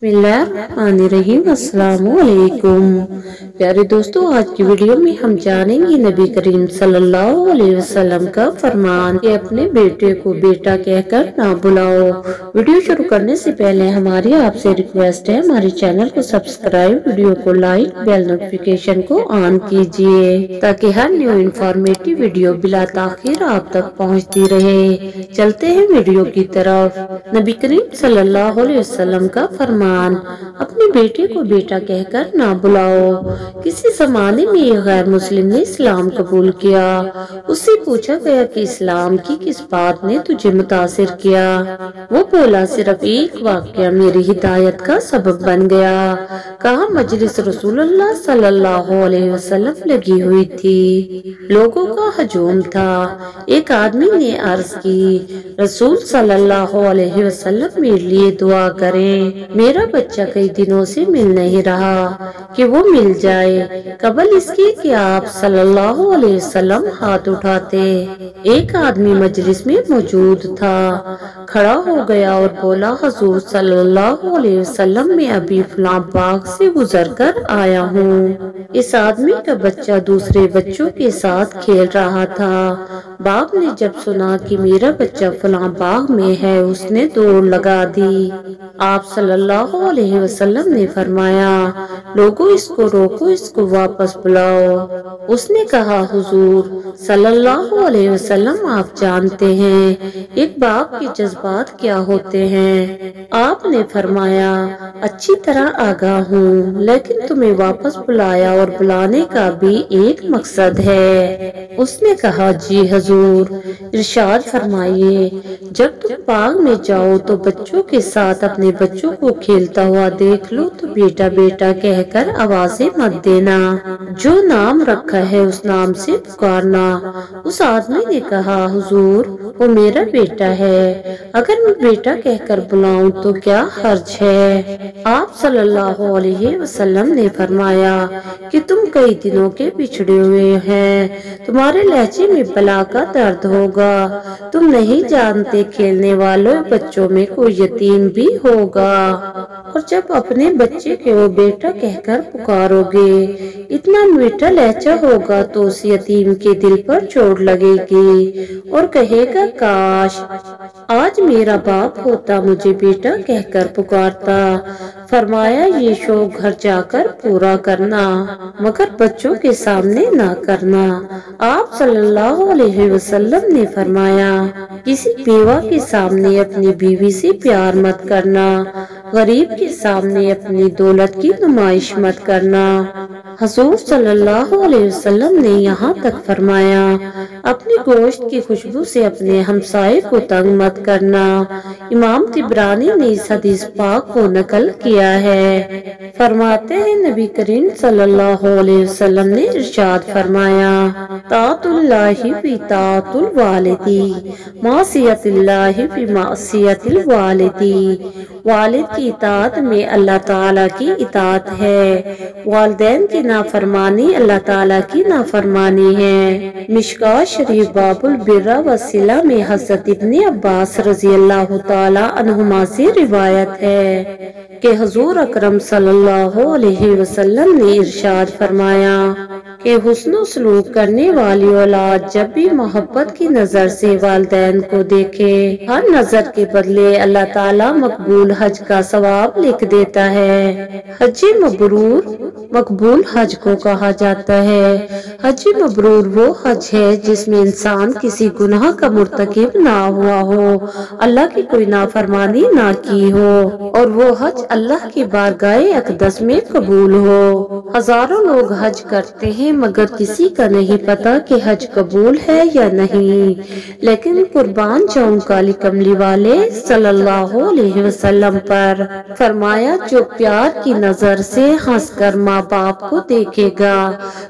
बिस्मिल्लाहिर्रहमानिर्रहीम। अस्सलामुअलैकुम प्यारे दोस्तों, आज की वीडियो में हम जानेंगे नबी करीम सल्लल्लाहु अलैहि वसल्लम का फरमान कि अपने बेटे को बेटा कहकर ना बुलाओ। वीडियो शुरू करने से पहले हमारी आपसे रिक्वेस्ट है, हमारे चैनल को सब्सक्राइब, वीडियो को लाइक, बेल नोटिफिकेशन को ऑन कीजिए ताकि हर न्यू इन्फॉर्मेटिव वीडियो बिला ताखिर आप तक पहुँचती रहे। चलते हैं वीडियो की तरफ। नबी करीम सल्लल्लाहु अलैहि वसल्लम का फरमान, अपने बेटे को बेटा कहकर ना बुलाओ। किसी जमाने में एक गैर मुस्लिम ने इस्लाम कबूल किया। उससे पूछा गया कि इस्लाम की किस बात ने तुझे मुतासिर किया। वो बोला, सिर्फ एक वाक़या मेरी हिदायत का सबब बन गया। कहा, मजलिस रसूलुल्लाह सल्लल्लाहु अलैहि वसल्लम लगी हुई थी, लोगों का हजूम था। एक आदमी ने अर्ज की, रसूल सल्लल्लाहु अलैहि वसल्लम मेरे लिए दुआ करें, मेरा बच्चा कई दिनों से मिल नहीं रहा कि वो मिल जाए। कबल इसके कि आप सल्लल्लाहु अलैहि वसल्लम हाथ उठाते। एक आदमी मजलिस में मौजूद था, खड़ा हो गया और बोला, हुजूर सल्लल्लाहु अलैहि वसल्लम मैं अभी फलां बाग से गुजर कर आया हूँ। इस आदमी का बच्चा दूसरे बच्चों के साथ खेल रहा था। बाप ने जब सुना कि मेरा बच्चा फलां बाग में है, उसने दौड़ लगा दी। आप सल्लल्लाहु अलैहि वसल्लम ने फरमाया, लोगों इसको रोको, इसको वापस बुलाओ। उसने कहा, हुजूर सल्लल्लाहु अलैहि वसल्लम आप जानते हैं एक बाप के जज्बात क्या होते हैं। आपने फरमाया, अच्छी तरह आगाह हूँ, लेकिन तुम्हें वापस बुलाया और बुलाने का भी एक मकसद है। उसने कहा, जी हुजूर, इरशाद फरमाइए। जब तुम बाग में जाओ तो बच्चों के साथ अपने बच्चों को खेलता हुआ देख लो तो बेटा बेटा कहकर आवाजें मत देना, जो नाम रखा है उस नाम से पुकारना। उस आदमी ने कहा, हुजूर वो मेरा बेटा है, अगर मैं बेटा कहकर बुलाऊं तो क्या हर्ज है। आप सल्लल्लाहु अलैहि वसल्लम ने फरमाया कि तुम कई दिनों के बिछड़े हुए हैं, तुम्हारे लहजे में बला का दर्द होगा। तुम नहीं जानते खेलने वालों बच्चों में कोई यतीम भी होगा, और जब अपने बच्चे के वो बेटा कहकर पुकारोगे, इतना मीठा लहजा होगा तो उस यतीम के दिल पर चोट लगेगी और कहेगा, काश आज मेरा बाप होता, मुझे बेटा कहकर पुकारता। फरमाया, ये शौक घर जाकर पूरा करना, मगर बच्चों के सामने ना करना। आप सल्लल्लाहु अलैहि वसल्लम ने फरमाया, किसी बेवा के सामने अपनी बीवी से प्यार मत करना, गरीब के सामने अपनी दौलत की नुमाइश मत करना। हुजूर सल्लल्लाहु अलैहि वसल्लम ने यहाँ तक फरमाया, अपने गोश्त की खुशबू से अपने हमसाये को तंग मत करना। इमाम तिबरानी ने इस हदीस पाक को नकल किया है। फरमाते हैं, नबी करीम सल्लल्लाहु अलैहि वसल्लम ने इरशाद फरमाया, ताअतुल्लाहि फी ताअतुल वालिदी, मासियतुल्लाहि फी मासियतिल वालिदी। वालिद की इताअत में अल्लाह ताला की इताअत है, वालिदैन की नाफरमानी अल्लाह ताला की नाफरमानी है। मिशकात शरीफ बाबुल बिर्रा व सिला में हज़रत इब्ने अब्बास रज़ी अल्लाह ताला अन्हुमा से रिवायत है कि हुजूर अकरम सल्लल्लाहु अलैहि वसल्लम ने इरशाद फरमाया कि हुस्न सलूक करने वाली औलाद जब भी मोहब्बत की नजर से वालिदैन को देखे, हर नजर के बदले अल्लाह ताला मकबूल हज का सवाब लिख देता है। हज मबरूर मकबूल हज को कहा जाता है। हज मबरूर वो हज है जिसमें इंसान किसी गुनाह का मुर्तकिब ना हुआ हो, अल्लाह की कोई नाफरमानी ना की हो, और वो हज अल्लाह की बारगाह अक़दस में कबूल हो। हजारों लोग हज करते हैं, मगर किसी का नहीं पता कि हज कबूल है या नहीं। लेकिन कुर्बान जाऊं काली कमली वाले सल्लल्लाहु अलैहि वसल्लम पर फरमाया, जो प्यार की नजर से हंसकर माँ बाप को देखेगा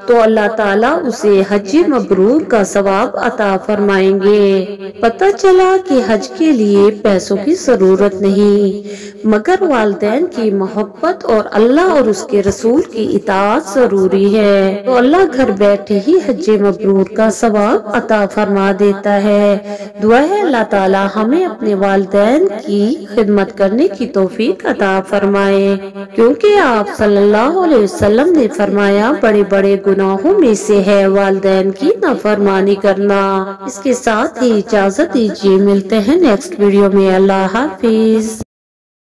तो अल्लाह ताला उसे हज मबरूर का सवाब अता फरमाएंगे। पता चला कि हज के लिए पैसों की जरूरत नहीं, मगर वालिदैन की मोहब्बत और अल्लाह और उसके रसूल की इताअत जरूरी है। तो اللہ گھر بیٹھے ہی حج مبرور کا ثواب عطا فرما دیتا ہے۔ دعا ہے اللہ تعالی ہمیں اپنے والدین کی خدمت کرنے کی توفیق عطا فرمائے، کیونکہ آپ صلی اللہ علیہ وسلم نے فرمایا بڑے بڑے گناہوں میں سے ہے والدین کی نافرمانی کرنا۔ اس کے ساتھ ہی اجازت دیجیے، ملتے ہیں نیکسٹ ویڈیو میں۔ اللہ حافظ۔